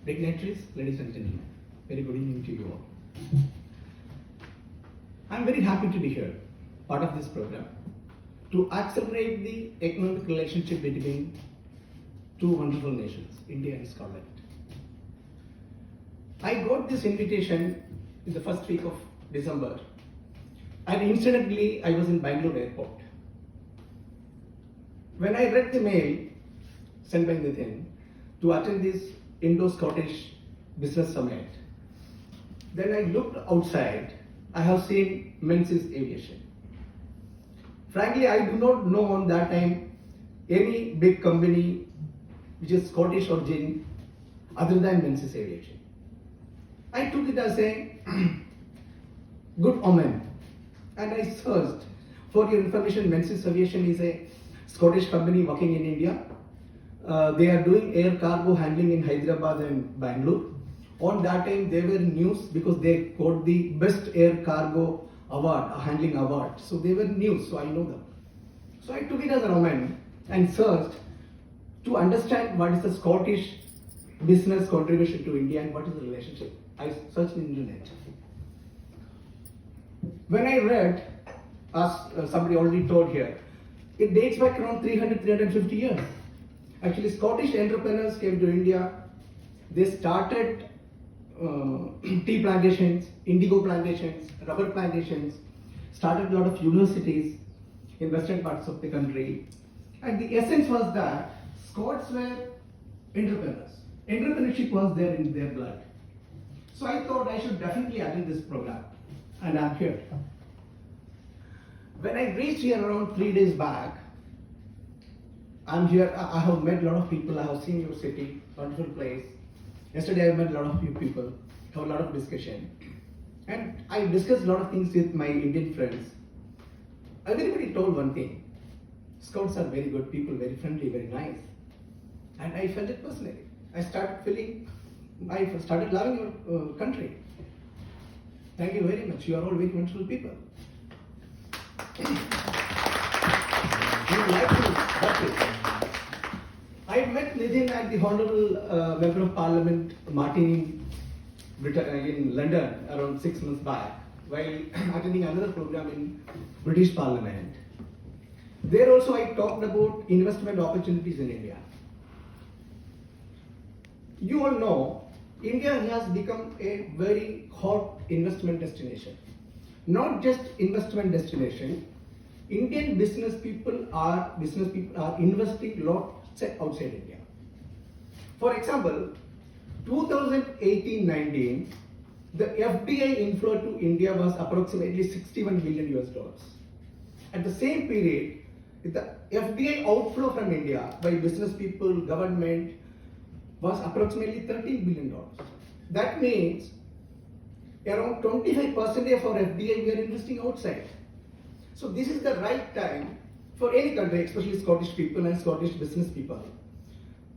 Dignitaries, ladies and gentlemen, very good evening to you all. I'm very happy to be here, part of this program, to accelerate the economic relationship between two wonderful nations, India and Scotland. I got this invitation in the first week of December, and incidentally, I was in Bangalore airport. When I read the mail sent by Nitin to attend this Indo-Scottish Business Summit, then I looked outside. I have seen Menzies Aviation. Frankly, I do not know on that time any big company which is Scottish origin other than Menzies Aviation. I took it as a good omen, and I searched. For your information, Menzies Aviation is a Scottish company working in India. They are doing air cargo handling in Hyderabad and Bangalore. On that time, they were in news because they got the best air cargo award, a handling award. So they were in news, so I know them. So I took it as an omen and searched to understand what is the Scottish business contribution to India and what is the relationship. I searched in the internet. When I read, as somebody already told here, it dates back around 300-350 years. Actually, Scottish entrepreneurs came to India. They started tea plantations, indigo plantations, rubber plantations, started a lot of universities in western parts of the country. And the essence was that Scots were entrepreneurs. Entrepreneurship was there in their blood. So I thought I should definitely attend this program, and I'm here. When I reached here around 3 days back, I'm here. I have met a lot of people. I have seen your city, wonderful place. Yesterday I met a lot of you people, have a lot of discussion, and I discussed a lot of things with my Indian friends. Everybody told one thing: Scouts are very good people, very friendly, very nice, and I felt it personally. I started loving your country. Thank you very much. You are all very wonderful people. I met Nitin at the Honourable Member of Parliament Martin in London around 6 months back while attending another program in British Parliament. There also I talked about investment opportunities in India. You all know India has become a very hot investment destination. Not just investment destination, Indian business people are investing lots outside India. For example, 2018-19, the FDI inflow to India was approximately $61 billion. At the same period, the FDI outflow from India by business people, government, was approximately $13 billion. That means around 25% of our FDI we are investing outside. So this is the right time for any country, especially Scottish people and Scottish business people,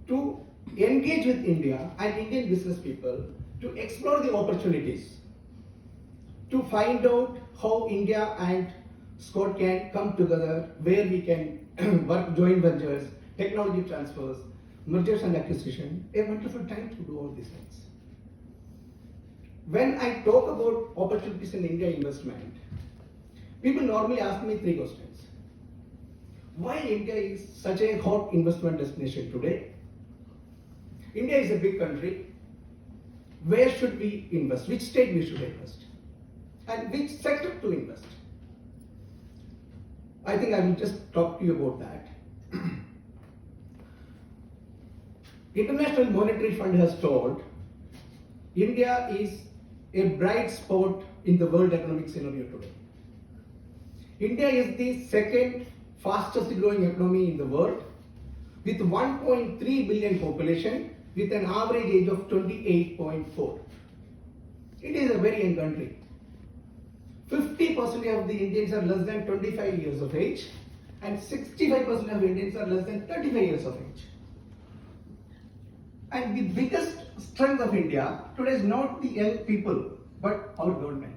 to engage with India and Indian business people to explore the opportunities, to find out how India and Scotland can come together, where we can work joint ventures, technology transfers, mergers and acquisition. A wonderful time to do all these things. When I talk about opportunities in India investment, people normally ask me 3 questions. Why India is such a hot investment destination today? India is a big country. Where should we invest? Which state we should invest? And which sector to invest? I think I will just talk to you about that. International Monetary Fund has told India is a bright spot in the world economic scenario today. India is the second fastest growing economy in the world with 1.3 billion population with an average age of 28.4. It is a very young country. 50% of the Indians are less than 25 years of age and 65% of Indians are less than 35 years of age. And the biggest strength of India today is not the young people but our government.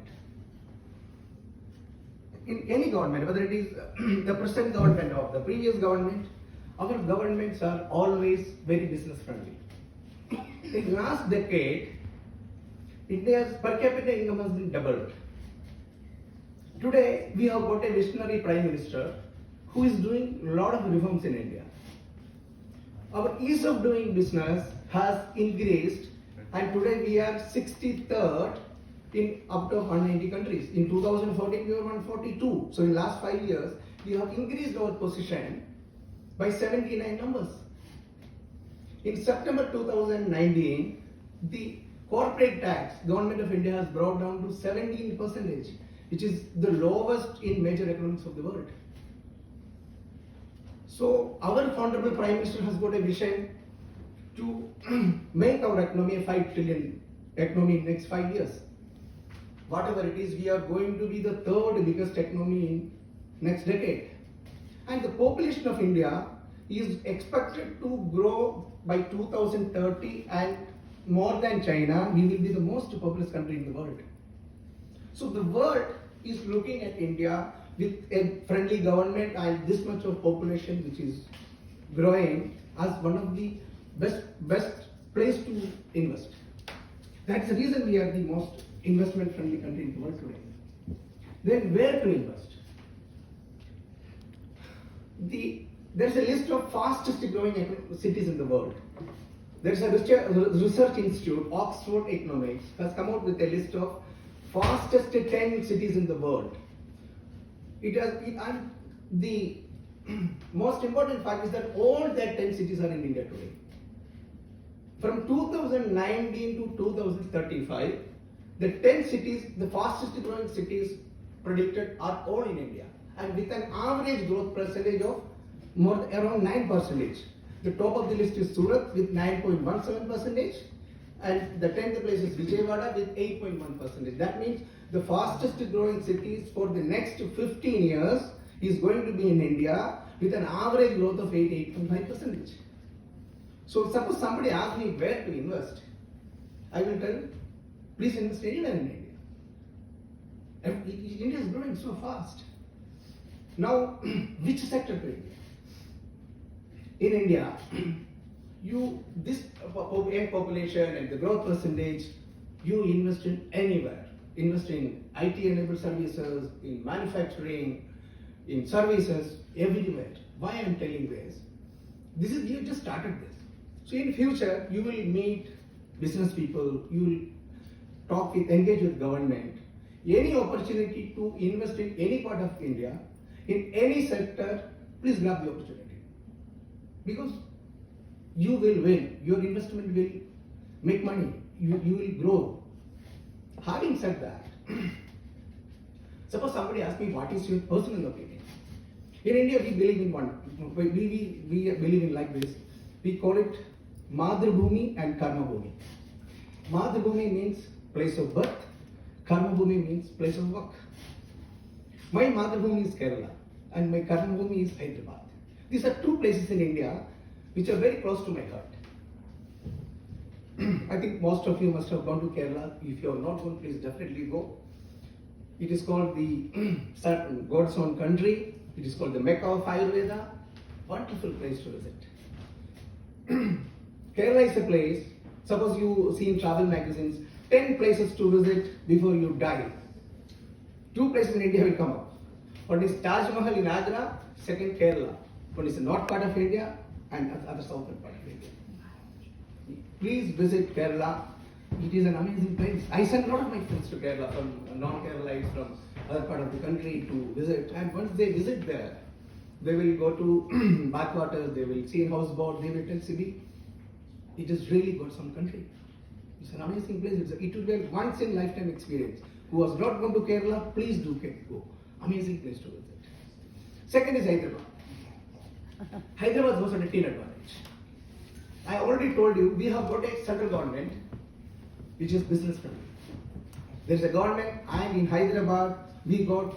In any government, whether it is the present government or the previous government, our governments are always very business friendly. In last decade, India's per capita income has been doubled. Today, we have got a visionary Prime Minister who is doing a lot of reforms in India. Our ease of doing business has increased, and today we are 63rd in up to 180 countries. In 2014, we were 142. So in last 5 years, we have increased our position by 79 numbers. In September 2019, the corporate tax, Government of India has brought down to 17%, which is the lowest in major economies of the world. So our Honorable Prime Minister has got a vision to make our economy a 5 trillion economy in next 5 years. Whatever it is, we are going to be the third biggest economy in next decade. And the population of India is expected to grow by 2030, and more than China, we will be the most populous country in the world. So the world is looking at India with a friendly government and this much of population which is growing as one of the best place to invest. That's the reason we are the most investment friendly country in the world today. Then where to invest? There's a list of fastest growing cities in the world. There's a research institute, Oxford Economics, has come out with a list of fastest 10 cities in the world. And the most important fact is that all that 10 cities are in India today. From 2019 to 2035, the 10 cities, the fastest growing cities predicted are all in India, and with an average growth percentage of around 9%. The top of the list is Surat with 9.17%, and the 10th place is Vijayawada with 8.1%. That means the fastest growing cities for the next 15 years is going to be in India with an average growth of 8.5%. So suppose somebody asks me where to invest, I will tell, please invest anywhere in India. India is growing so fast. Now, which sector to invest? In India, this young population and the growth percentage, you invest in anywhere. Invest in IT-enabled services, in manufacturing, in services, everywhere. Why I am telling this? You just started this. So in future, you will meet business people, you will engage with government. Any opportunity to invest in any part of India, in any sector, please grab the opportunity. Because you will win, your investment will make money, you will grow. Having said that, suppose somebody asks me what is your personal opinion. In India, we believe in we believe in like this. We call it Madhrubhumi and Karma Bhumi. Madhrubhumi means place of birth, Karma Bhumi means place of work. My Madhrubhumi is Kerala and my Karma Bhumi is Hyderabad. These are two places in India which are very close to my heart. I think most of you must have gone to Kerala. If you have not gone, please definitely go. It is called the God's own country. It is called the Mecca of Ayurveda. Wonderful place to visit. Kerala is a place, suppose you see in travel magazines, 10 places to visit before you die. 2 places in India will come up. One is Taj Mahal in Agra, second Kerala. One is the north part of India and other southern part of India. Please visit Kerala. It is an amazing place. I sent a lot of my friends to Kerala from non-Keralites from other part of the country to visit. And once they visit there, they will go to backwaters, they will see a houseboat, they will tell Sibi, it is really got some country. It's an amazing place. It will be a once in lifetime experience. Who has not gone to Kerala, please do go. Amazing place to visit. Second is Hyderabad. Hyderabad was at a teen advantage. I already told you, we have got a central government which is business friendly. There is a government, and in Hyderabad, we got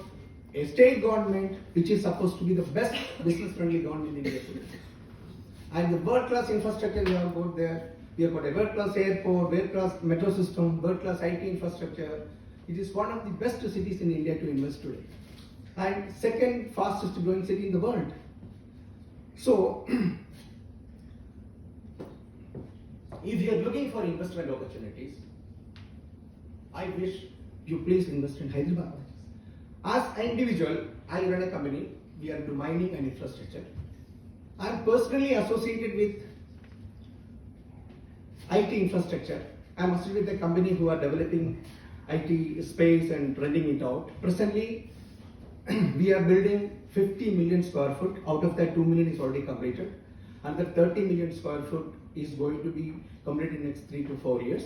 a state government which is supposed to be the best business friendly government in India today. And the world class infrastructure we have got there. We have got a world class airport, world class metro system, world class IT infrastructure. It is one of the best cities in India to invest today. And second fastest growing city in the world. So, if you are looking for investment opportunities, I wish you please invest in Hyderabad. As an individual, I run a company. We are into mining and infrastructure. I am personally associated with IT infrastructure. I am associated with a company who are developing IT space and renting it out. Presently, we are building 50 million square foot. Out of that, 2 million is already completed. Another 30 million square foot is going to be completed in the next 3 to 4 years.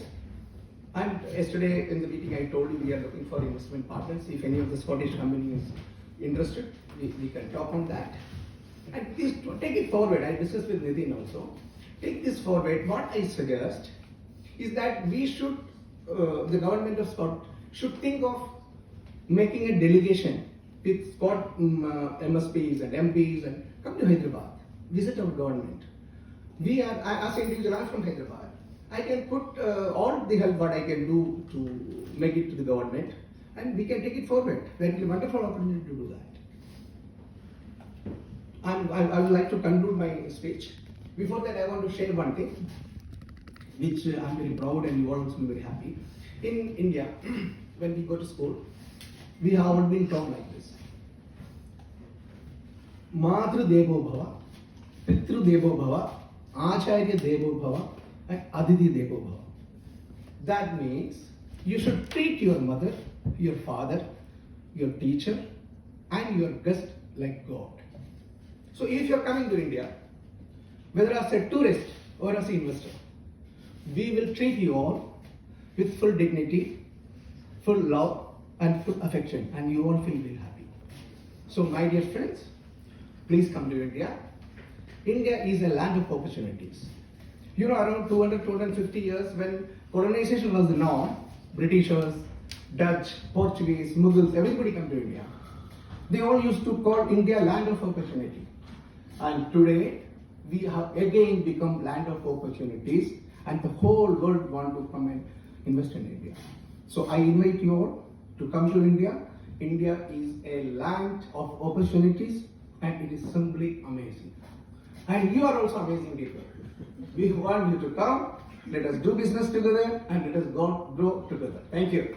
And yesterday in the meeting, I told you we are looking for investment partners. If any of the Scottish company is interested, we can talk on that. And please take it forward. I discussed with Nitin also. Take this forward. What I suggest is that we should, the government of Scotland should think of making a delegation with Scott MSPs and MPs and come to Hyderabad, visit our government. We are, as an individual, I'm from Hyderabad. I can put all the help what I can do to make it to the government, and we can take it forward. That will be a wonderful opportunity to do that. I would like to conclude my speech. Before that, I want to share one thing, which I'm very proud and you all also be very happy. In India, when we go to school, we have all been taught like this. Madru Devo Bhava, Pitru Devo Bhava, Acharya Devo Bhava, and Aditi Devo Bhava. That means you should treat your mother, your father, your teacher, and your guest like God. So if you are coming to India, whether as a tourist or as an investor, we will treat you all with full dignity, full love, and full affection, and you all feel very happy. So my dear friends, please come to India. India is a land of opportunities. You know, around 200, 250 years when colonization was the norm, Britishers, Dutch, Portuguese, Mughals, everybody come to India. They all used to call India land of opportunity. And today, we have again become land of opportunities, and the whole world want to come and invest in India. So I invite you all to come to India. India is a land of opportunities, and it is simply amazing. And you are also amazing people. We want you to come, let us do business together, and let us grow together. Thank you.